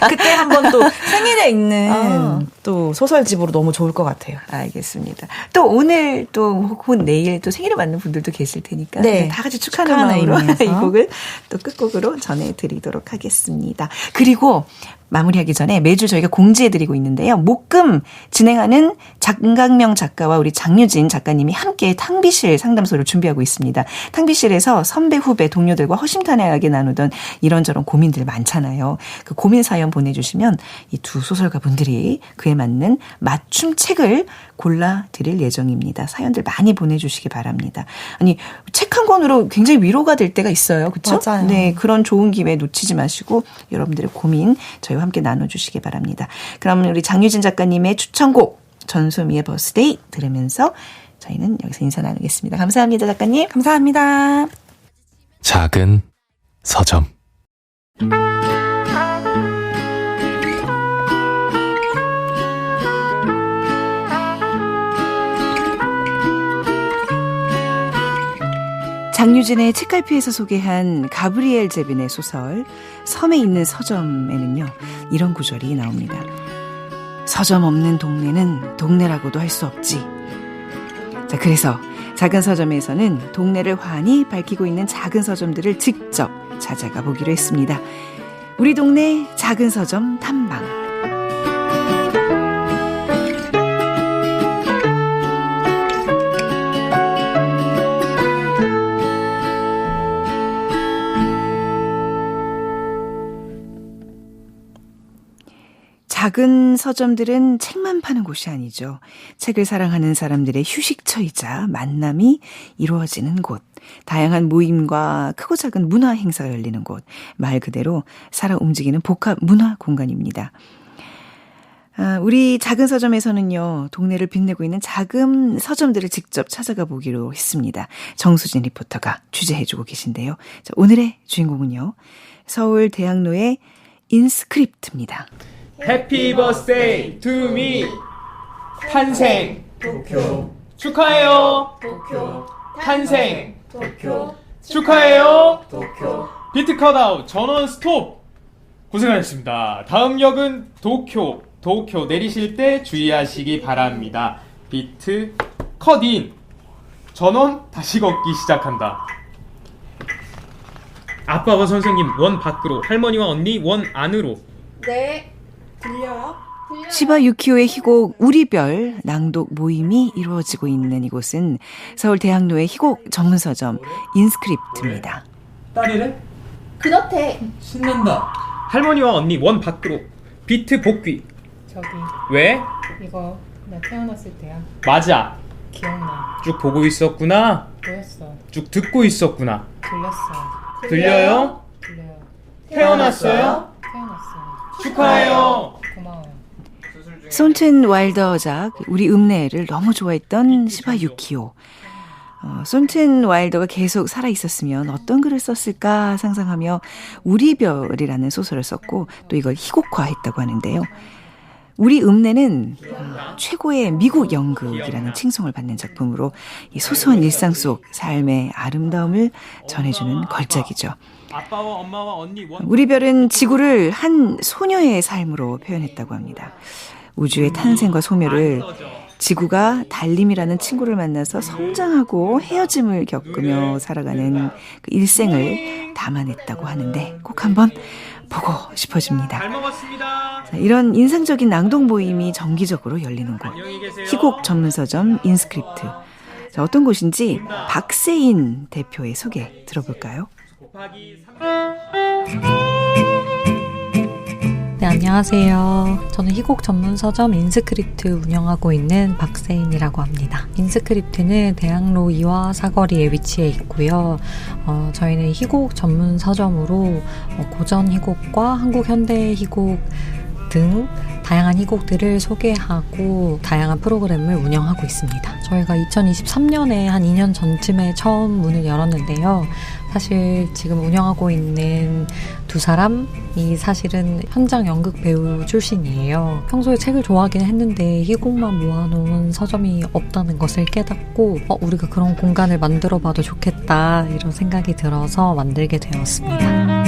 그때 한번 또 생일에 읽는 또 소설집으로 너무 좋을 것 같아요. 알겠습니다. 또 오늘 또 혹은 내일 또 생일을 맞는 분들도 계실 테니까 네. 다 같이 축하하는 마음으로 의미에서. 이 곡을 또 끝곡으로 전해드리도록 하겠습니다. 그리고 마무리하기 전에 매주 저희가 공지해드리고 있는데요. 목금 진행하는 장강명 작가와 우리 장유진 작가님이 함께 탕비실 상담소를 준비하고 있습니다. 탕비실에서 선배, 후배, 동료들과 허심탄회하게 나누던 이런저런 고민들 많잖아요. 그 고민 사연 보내주시면 이 두 소설가 분들이 그에 맞는 맞춤 책을 골라드릴 예정입니다. 사연들 많이 보내주시기 바랍니다. 아니, 책 한 권으로 굉장히 위로가 될 때가 있어요. 그렇죠? 맞아요. 네, 그런 좋은 기회 놓치지 마시고 여러분들의 고민 저희와 함께 나눠주시기 바랍니다. 그럼 우리 장유진 작가님의 추천곡 전소미의 버스데이 들으면서 저희는 여기서 인사 나누겠습니다. 감사합니다, 작가님. 감사합니다. 작은 서점. 장유진의 책갈피에서 소개한 가브리엘 제빈의 소설 섬에 있는 서점에는요, 이런 구절이 나옵니다. 서점 없는 동네는 동네라고도 할 수 없지. 자, 그래서 작은 서점에서는 동네를 환히 밝히고 있는 작은 서점들을 직접 찾아가 보기로 했습니다. 우리 동네 작은 서점 탐방. 작은 서점들은 책만 파는 곳이 아니죠. 책을 사랑하는 사람들의 휴식처이자 만남이 이루어지는 곳. 다양한 모임과 크고 작은 문화 행사가 열리는 곳. 말 그대로 살아 움직이는 복합 문화 공간입니다. 우리 작은 서점에서는요, 동네를 빛내고 있는 작은 서점들을 직접 찾아가 보기로 했습니다. 정수진 리포터가 취재해주고 계신데요. 자, 오늘의 주인공은요, 서울 대학로의 인스크립트입니다. 해피 버스데이 투 미 탄생 도쿄 축하해요 도쿄 탄생 도쿄 축하해요 도쿄 비트 컷아웃 전원 스톱 고생하셨습니다. 다음 역은 도쿄 내리실 때 주의하시기 바랍니다. 비트 컷인 전원 다시 걷기 시작한다. 아빠와 선생님 원 밖으로, 할머니와 언니 원 안으로. 네. 들려요? 시바 유키오의 희곡 우리별 낭독 모임이 이루어지고 있는 이곳은 서울 대학로의 희곡 전문 서점 인스크립트입니다. 딸이래? 그렇대. 신난다. 할머니와 언니 원 밖으로, 비트 복귀. 저기 왜? 이거 나 태어났을 때야. 맞아. 기억나. 쭉 보고 있었구나. 뭐였어? 쭉 듣고 있었구나. 들렸어. 들려요? 들려요. 태어났어요? 태어났어. 축하해요. 고마워요. 손튼 와일더작 우리 읍내를 너무 좋아했던 시바 유키오. 손튼 와일더가 계속 살아있었으면 어떤 글을 썼을까 상상하며 우리별이라는 소설을 썼고 또 이걸 희곡화했다고 하는데요. 우리 읍내는 최고의 미국 연극이라는 칭송을 받는 작품으로 이 소소한 일상 속 삶의 아름다움을 전해주는 걸작이죠. 아빠와 엄마와 언니 원. 우리별은 지구를 한 소녀의 삶으로 표현했다고 합니다. 우주의 탄생과 소멸을 지구가 달림이라는 친구를 만나서 성장하고 헤어짐을 겪으며 살아가는 그 일생을 담아냈다고 하는데 꼭 한번 보고 싶어집니다. 잘 먹었습니다. 자, 이런 인상적인 낭독 모임이 정기적으로 열리는 곳. 안녕히 계세요. 희곡 전문서점 인스크립트. 자, 어떤 곳인지 박세인 대표의 소개 들어볼까요? 곱하기 3. 네, 안녕하세요. 저는 희곡 전문 서점 인스크립트 운영하고 있는 박세인이라고 합니다. 인스크립트는 대학로 2와 사거리에 위치해 있고요. 저희는 희곡 전문 서점으로 고전 희곡과 한국 현대 희곡 등 다양한 희곡들을 소개하고 다양한 프로그램을 운영하고 있습니다. 저희가 2023년에 한 2년 전쯤에 처음 문을 열었는데요. 사실 지금 운영하고 있는 두 사람이 사실은 현장 연극 배우 출신이에요. 평소에 책을 좋아하긴 했는데 희곡만 모아놓은 서점이 없다는 것을 깨닫고 우리가 그런 공간을 만들어봐도 좋겠다 이런 생각이 들어서 만들게 되었습니다.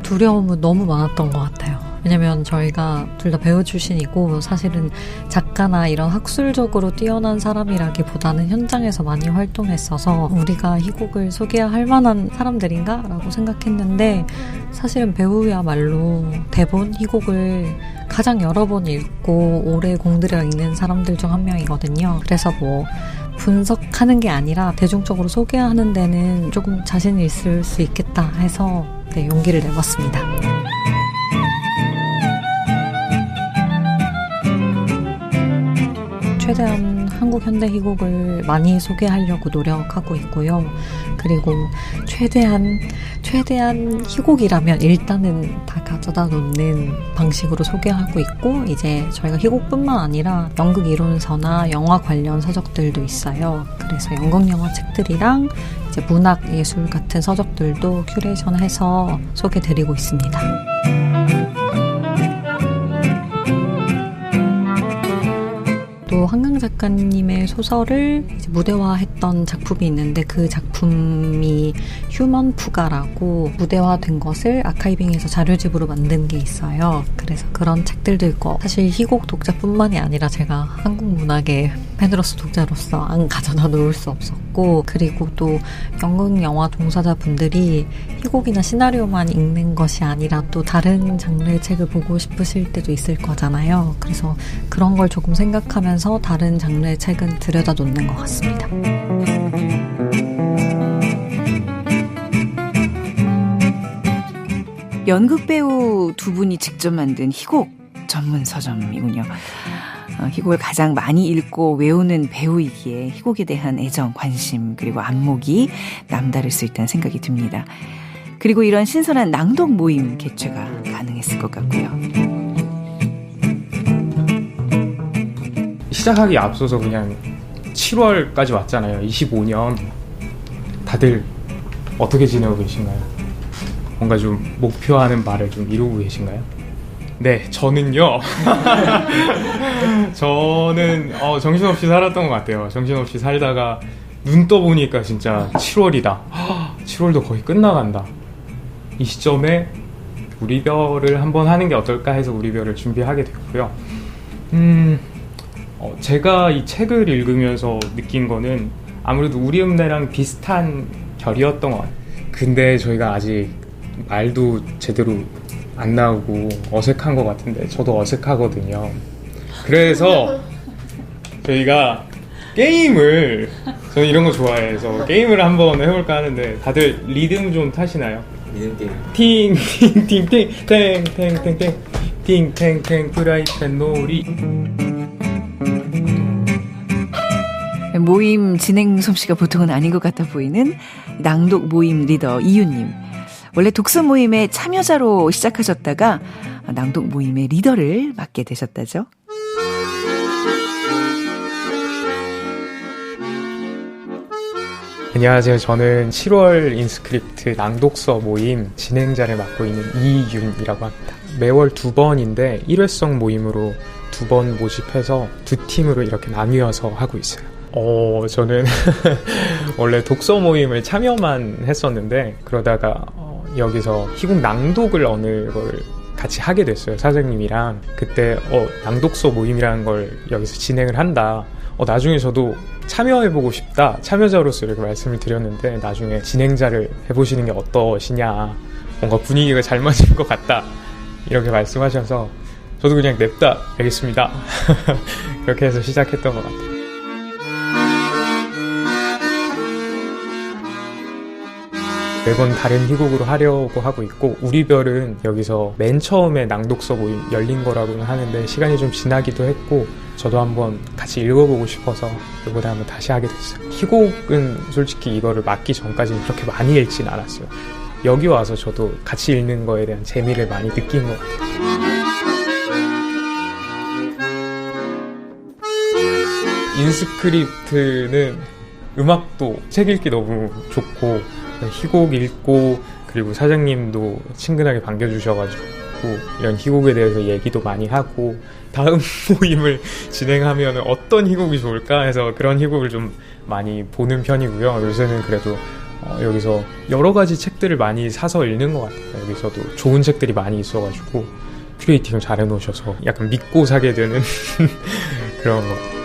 두려움은 너무 많았던 것 같아요. 왜냐면 저희가 둘 다 배우 출신이고 사실은 작가나 이런 학술적으로 뛰어난 사람이라기보다는 현장에서 많이 활동했어서 우리가 희곡을 소개할 만한 사람들인가? 라고 생각했는데 사실은 배우야말로 대본, 희곡을 가장 여러 번 읽고 오래 공들여 읽는 사람들 중 한 명이거든요. 그래서 분석하는 게 아니라 대중적으로 소개하는 데는 조금 자신이 있을 수 있겠다 해서 용기를 내봤습니다. 최대한 한국 현대 희곡을 많이 소개하려고 노력하고 있고요. 그리고 최대한 희곡이라면 일단은 다 가져다 놓는 방식으로 소개하고 있고 이제 저희가 희곡뿐만 아니라 연극 이론서나 영화 관련 서적들도 있어요. 그래서 연극 영화 책들이랑 이제 문학 예술 같은 서적들도 큐레이션해서 소개드리고 있습니다. 또 한강 작가 작가님의 소설을 이제 무대화했던 작품이 있는데 그 작품이 휴먼 푸가라고 무대화된 것을 아카이빙해서 자료집으로 만든 게 있어요. 그래서 그런 책들도 있고 사실 희곡 독자뿐만이 아니라 제가 한국 문학의 팬으로서 독자로서 안 가져다 놓을 수 없었고 그리고 또 연극 영화 종사자분들이 희곡이나 시나리오만 읽는 것이 아니라 또 다른 장르의 책을 보고 싶으실 때도 있을 거잖아요. 그래서 그런 걸 조금 생각하면서 다른 장르의 책은 들여다 놓는 것 같습니다. 연극 배우 두 분이 직접 만든 희곡 전문 서점이군요. 희곡을 가장 많이 읽고 외우는 배우이기에 희곡에 대한 애정, 관심 그리고 안목이 남다를 수 있다는 생각이 듭니다. 그리고 이런 신선한 낭독 모임 개최가 가능했을 것 같고요. 시작하기 앞서서 그냥 7월까지 왔잖아요. 25년. 다들 어떻게 지내고 계신가요? 뭔가 좀 목표하는 바를 좀 이루고 계신가요? 네, 저는요. 저는 정신없이 살았던 것 같아요. 정신없이 살다가 눈 떠보니까 진짜 7월이다. 7월도 거의 끝나간다. 이 시점에 우리별을 한번 하는 게 어떨까 해서 우리별을 준비하게 됐고요. 제가 이 책을 읽으면서 느낀 거는 아무래도 우리 읍내랑 비슷한 결이었던 것 같아요. 근데 저희가 아직 말도 제대로 안 나오고 어색한 것 같은데 저도 어색하거든요. 그래서 저희가 게임을, 저는 이런 거 좋아해서 게임을 한번 해볼까 하는데 다들 리듬 좀 타시나요? 리듬 게임. 팅팅팅팅 탱탱탱탱 팅탱탱 프라이팬 놀이. 모임 진행 솜씨가 보통은 아닌 것 같아 보이는 낭독 모임 리더 이윤님. 원래 독서 모임의 참여자로 시작하셨다가 낭독 모임의 리더를 맡게 되셨다죠. 안녕하세요. 저는 7월 인스크립트 낭독서 모임 진행자를 맡고 있는 이윤이라고 합니다. 매월 2번인데 1회성 모임으로 2번 모집해서 2팀으로 이렇게 나뉘어서 하고 있어요. 저는 원래 독서 모임을 참여만 했었는데 그러다가 여기서 희곡 낭독을 어느 걸 같이 하게 됐어요. 사장님이랑. 그때 낭독서 모임이라는 걸 여기서 진행을 한다. 나중에 저도 참여해보고 싶다. 참여자로서 이렇게 말씀을 드렸는데 나중에 진행자를 해보시는 게 어떠시냐. 뭔가 분위기가 잘 맞을 것 같다. 이렇게 말씀하셔서 저도 그냥 냅다 알겠습니다. 그렇게 해서 시작했던 것 같아요. 매번 다른 희곡으로 하려고 하고 있고 우리별은 여기서 맨 처음에 낭독서 모임 열린 거라고는 하는데 시간이 좀 지나기도 했고 저도 한번 같이 읽어보고 싶어서 이번에 한번 다시 하게 됐어요. 희곡은 솔직히 이거를 맡기 전까지는 그렇게 많이 읽진 않았어요. 여기 와서 저도 같이 읽는 거에 대한 재미를 많이 느낀 것 같아요. 인스크립트는 음악도 책 읽기 너무 좋고 희곡 읽고 그리고 사장님도 친근하게 반겨주셔가지고 이런 희곡에 대해서 얘기도 많이 하고 다음 모임을 진행하면 어떤 희곡이 좋을까 해서 그런 희곡을 좀 많이 보는 편이고요. 요새는 그래도 여기서 여러 가지 책들을 많이 사서 읽는 것 같아요. 여기서도 좋은 책들이 많이 있어가지고 큐레이팅을 잘 해놓으셔서 약간 믿고 사게 되는 그런 것 같아요.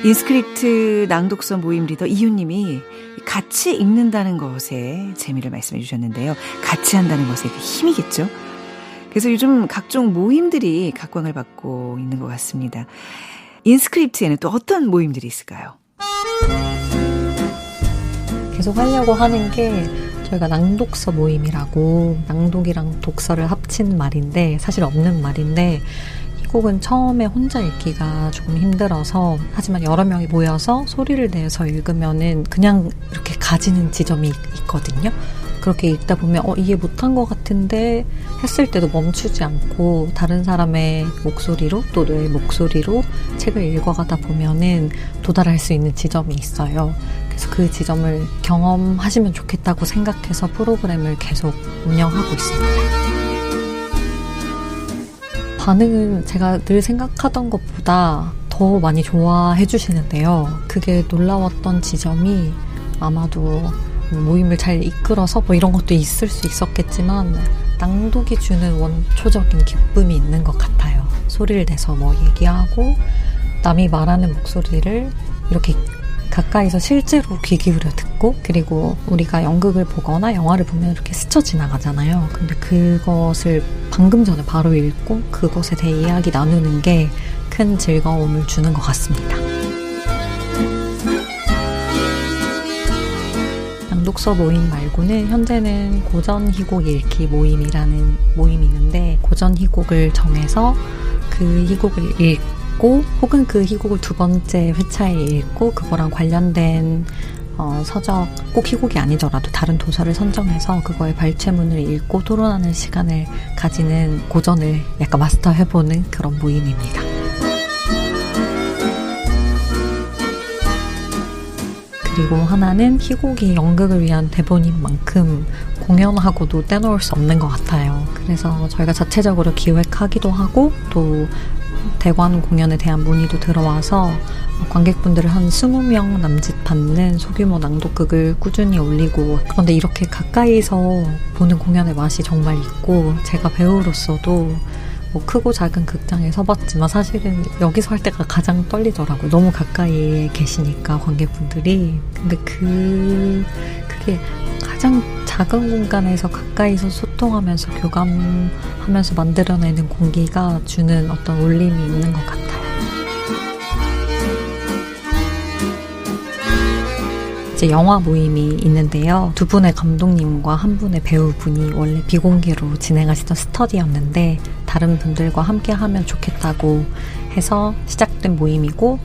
인스크립트 낭독서 모임 리더 이윤님이 같이 읽는다는 것에 재미를 말씀해 주셨는데요. 같이 한다는 것에 그 힘이겠죠. 그래서 요즘 각종 모임들이 각광을 받고 있는 것 같습니다. 인스크립트에는 또 어떤 모임들이 있을까요? 계속 하려고 하는 게 저희가 낭독서 모임이라고 낭독이랑 독서를 합친 말인데 사실 없는 말인데 희곡은 처음에 혼자 읽기가 조금 힘들어서 하지만 여러 명이 모여서 소리를 내서 읽으면은 그냥 이렇게 가지는 지점이 있거든요. 그렇게 읽다 보면 이해 못한 것 같은데 했을 때도 멈추지 않고 다른 사람의 목소리로 또 내 목소리로 책을 읽어가다 보면은 도달할 수 있는 지점이 있어요. 그래서 그 지점을 경험하시면 좋겠다고 생각해서 프로그램을 계속 운영하고 있습니다. 반응은 제가 늘 생각하던 것보다 더 많이 좋아해 주시는데요. 그게 놀라웠던 지점이 아마도 모임을 잘 이끌어서 이런 것도 있을 수 있었겠지만 낭독이 주는 원초적인 기쁨이 있는 것 같아요. 소리를 내서 얘기하고 남이 말하는 목소리를 이렇게 가까이서 실제로 귀 기울여 듣고 그리고 우리가 연극을 보거나 영화를 보면 이렇게 스쳐 지나가잖아요. 근데 그것을 방금 전에 바로 읽고 그것에 대해 이야기 나누는 게 큰 즐거움을 주는 것 같습니다. 낭독서 모임 말고는 현재는 고전 희곡 읽기 모임이라는 모임이 있는데 고전 희곡을 정해서 그 희곡을 읽고 혹은 그 희곡을 두 번째 회차에 읽고 그거랑 관련된 서적, 꼭 희곡이 아니더라도 다른 도서를 선정해서 그거의 발췌문을 읽고 토론하는 시간을 가지는 고전을 약간 마스터해보는 그런 모임입니다. 그리고 하나는 희곡이 연극을 위한 대본인 만큼 공연하고도 떼놓을 수 없는 것 같아요. 그래서 저희가 자체적으로 기획하기도 하고 또 대관 공연에 대한 문의도 들어와서 관객분들을 한 20명 남짓 받는 소규모 낭독극을 꾸준히 올리고 그런데 이렇게 가까이서 보는 공연의 맛이 정말 있고 제가 배우로서도 크고 작은 극장에 서봤지만 사실은 여기서 할 때가 가장 떨리더라고요. 너무 가까이에 계시니까 관객분들이. 근데 그게 가장 작은 공간에서 가까이서 소통하면서 교감하면서 만들어내는 공기가 주는 어떤 울림이 있는 것 같아요. 이제 영화 모임이 있는데요. 두 분의 감독님과 한 분의 배우분이 원래 비공개로 진행하시던 스터디였는데 다른 분들과 함께 하면 좋겠다고 해서 시작된 모임이고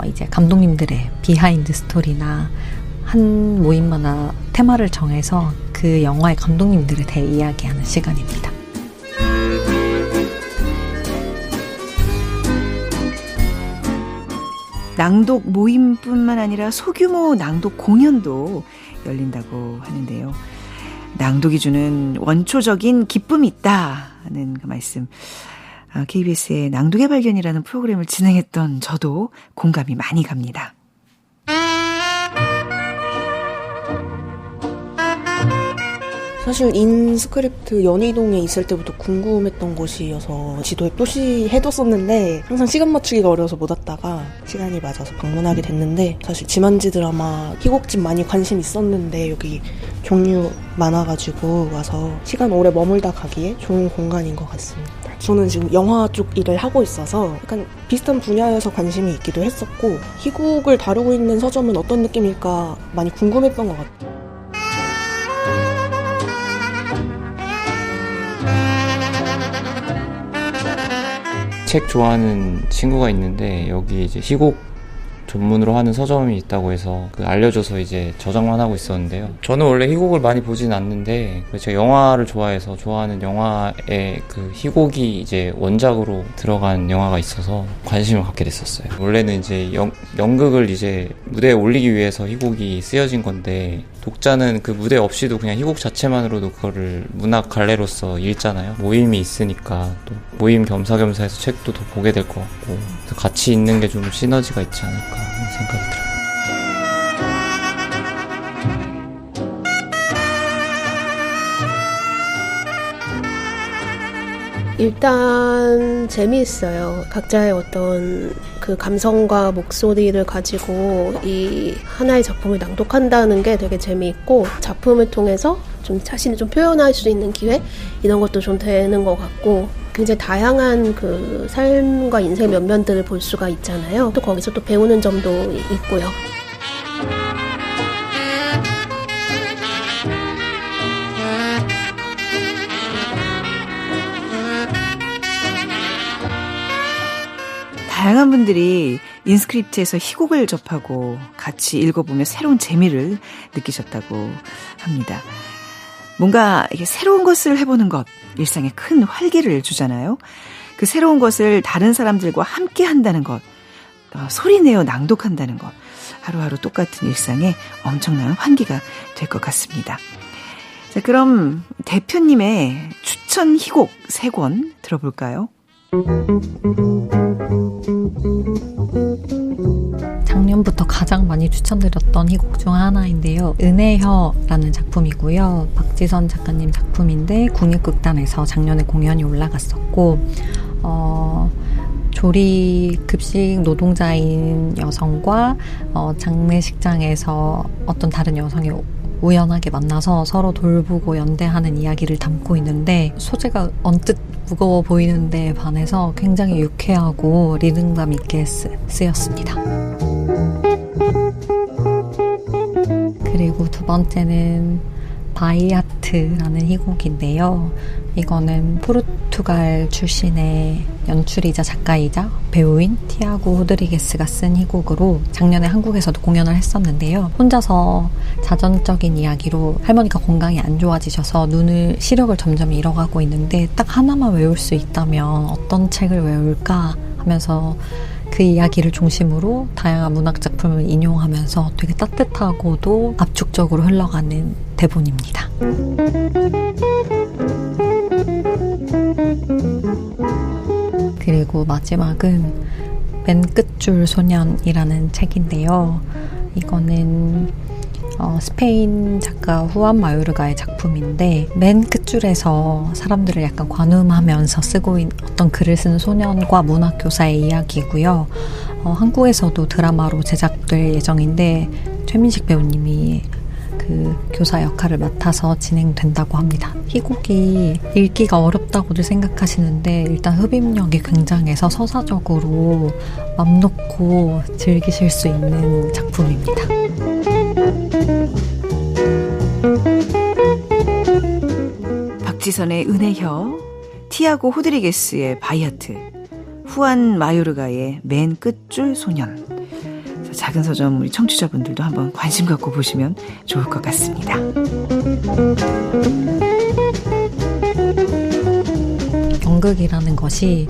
이제 감독님들의 비하인드 스토리나 한 모임마다 테마를 정해서 그 영화의 감독님들에 대해 이야기하는 시간입니다. 낭독 모임뿐만 아니라 소규모 낭독 공연도 열린다고 하는데요. 낭독이 주는 원초적인 기쁨이 있다는 그 말씀. KBS의 낭독의 발견이라는 프로그램을 진행했던 저도 공감이 많이 갑니다. 사실 인스크립트 연희동에 있을 때부터 궁금했던 곳이어서 지도에 표시해뒀었는데 항상 시간 맞추기가 어려워서 못 왔다가 시간이 맞아서 방문하게 됐는데 사실 지만지 드라마 희곡집 많이 관심 있었는데 여기 종류 많아가지고 와서 시간 오래 머물다 가기에 좋은 공간인 것 같습니다. 저는 지금 영화 쪽 일을 하고 있어서 약간 비슷한 분야에서 관심이 있기도 했었고 희곡을 다루고 있는 서점은 어떤 느낌일까 많이 궁금했던 것 같아요. 책 좋아하는 친구가 있는데 여기 이제 희곡 전문으로 하는 서점이 있다고 해서 알려줘서 이제 저장만 하고 있었는데요. 저는 원래 희곡을 많이 보진 않는데 제가 영화를 좋아해서 좋아하는 영화에 그 희곡이 이제 원작으로 들어간 영화가 있어서 관심을 갖게 됐었어요. 원래는 이제 연극을 이제 무대에 올리기 위해서 희곡이 쓰여진 건데 독자는 그 무대 없이도 그냥 희곡 자체만으로도 그거를 문학 갈래로서 읽잖아요. 모임이 있으니까 또 모임 겸사겸사 해서 책도 더 보게 될 것 같고 같이 있는 게 좀 시너지가 있지 않을까 하는 생각이 들어요. 일단 재미있어요. 각자의 어떤 그 감성과 목소리를 가지고 이 하나의 작품을 낭독한다는 게 되게 재미있고 작품을 통해서 좀 자신을 좀 표현할 수 있는 기회 이런 것도 좀 되는 것 같고 굉장히 다양한 그 삶과 인생 면면들을 볼 수가 있잖아요. 또 거기서 또 배우는 점도 있고요. 다양한 분들이 인스크립트에서 희곡을 접하고 같이 읽어보며 새로운 재미를 느끼셨다고 합니다. 뭔가 이게 새로운 것을 해보는 것, 일상에 큰 활기를 주잖아요. 그 새로운 것을 다른 사람들과 함께 한다는 것, 소리내어 낭독한다는 것, 하루하루 똑같은 일상에 엄청난 환기가 될 것 같습니다. 자, 그럼 대표님의 추천 희곡 3권 들어볼까요? 작년부터 가장 많이 추천드렸던 희곡 중 하나인데요. 은혜혀라는 작품이고요. 박지선 작가님 작품인데 국립극단에서 작년에 공연이 올라갔었고 조리급식 노동자인 여성과 장례식장에서 어떤 다른 여성이 우연하게 만나서 서로 돌보고 연대하는 이야기를 담고 있는데 소재가 언뜻 무거워 보이는데 반해서 굉장히 유쾌하고 리듬감 있게 쓰였습니다. 그리고 두 번째는 바이아트라는 희곡인데요. 이거는 포르투갈 출신의 연출이자 작가이자 배우인 티아고 호드리게스가 쓴 희곡으로 작년에 한국에서도 공연을 했었는데요. 혼자서 자전적인 이야기로 할머니가 건강이 안 좋아지셔서 시력을 점점 잃어가고 있는데 딱 하나만 외울 수 있다면 어떤 책을 외울까 하면서 그 이야기를 중심으로 다양한 문학 작품을 인용하면서 되게 따뜻하고도 압축적으로 흘러가는 대본입니다. 그리고 마지막은 맨 끝줄 소년이라는 책인데요. 이거는 스페인 작가 후안 마요르가의 작품인데 맨 끝줄에서 사람들을 약간 관음하면서 쓰고 있는 어떤 글을 쓰는 소년과 문학교사의 이야기고요. 한국에서도 드라마로 제작될 예정인데 최민식 배우님이 그 교사 역할을 맡아서 진행된다고 합니다. 희곡이 읽기가 어렵다고들 생각하시는데 일단 흡입력이 굉장해서 서사적으로 맘 놓고 즐기실 수 있는 작품입니다. 박지선의 은혜혀, 티아고 호드리게스의 바이아트, 후안 마요르가의 맨 끝줄 소년. 작은 서점 우리 청취자분들도 한번 관심 갖고 보시면 좋을 것 같습니다. 연극이라는 것이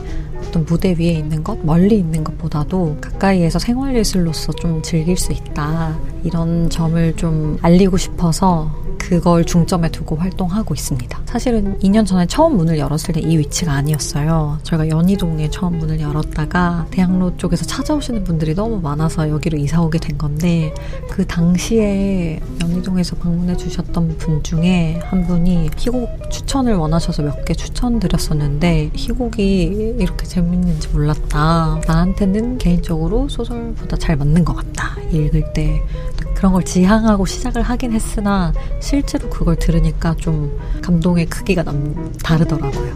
어떤 무대 위에 있는 것, 멀리 있는 것보다도 가까이에서 생활예술로서 좀 즐길 수 있다. 이런 점을 좀 알리고 싶어서 그걸 중점에 두고 활동하고 있습니다. 사실은 2년 전에 처음 문을 열었을 때 이 위치가 아니었어요. 저희가 연희동에 처음 문을 열었다가 대학로 쪽에서 찾아오시는 분들이 너무 많아서 여기로 이사 오게 된 건데 그 당시에 연희동에서 방문해 주셨던 분 중에 한 분이 희곡 추천을 원하셔서 몇 개 추천드렸었는데 희곡이 이렇게 재밌는지 몰랐다. 나한테는 개인적으로 소설보다 잘 맞는 것 같다. 읽을 때 그런 걸 지향하고 시작을 하긴 했으나 실제로 그걸 들으니까 좀 감동의 크기가 다르더라고요.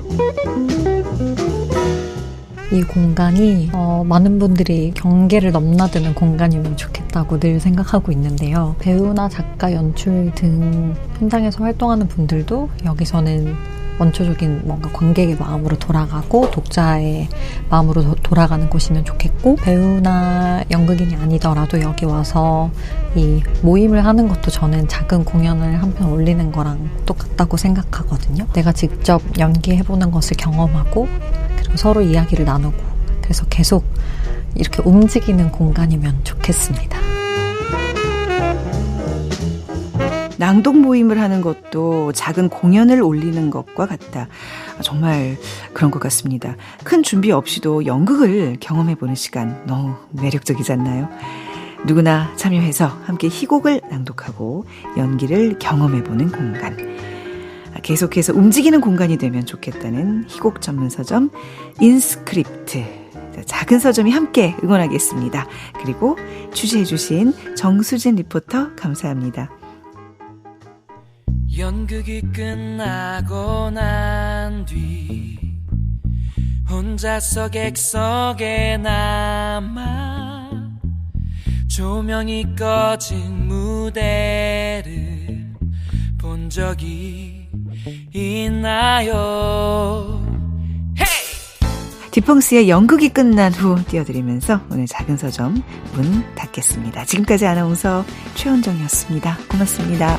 이 공간이 많은 분들이 경계를 넘나드는 공간이면 좋겠다고 늘 생각하고 있는데요. 배우나 작가, 연출 등 현장에서 활동하는 분들도 여기서는 원초적인 뭔가 관객의 마음으로 돌아가고 독자의 마음으로 돌아가는 곳이면 좋겠고 배우나 연극인이 아니더라도 여기 와서 이 모임을 하는 것도 저는 작은 공연을 한 편 올리는 거랑 똑같다고 생각하거든요. 내가 직접 연기해보는 것을 경험하고 그리고 서로 이야기를 나누고 그래서 계속 이렇게 움직이는 공간이면 좋겠습니다. 낭독 모임을 하는 것도 작은 공연을 올리는 것과 같다. 정말 그런 것 같습니다. 큰 준비 없이도 연극을 경험해보는 시간 너무 매력적이지 않나요? 누구나 참여해서 함께 희곡을 낭독하고 연기를 경험해보는 공간. 계속해서 움직이는 공간이 되면 좋겠다는 희곡 전문 서점 인스크립트. 작은 서점이 함께 응원하겠습니다. 그리고 취재해주신 정수진 리포터 감사합니다. 연극이 끝나고 난 뒤 혼자서 객석에 남아 조명이 꺼진 무대를 본 적이 있나요? 디펑스의 연극이 끝난 후 띄워드리면서 오늘 작은 서점 문 닫겠습니다. 지금까지 아나운서 최원정이었습니다. 고맙습니다.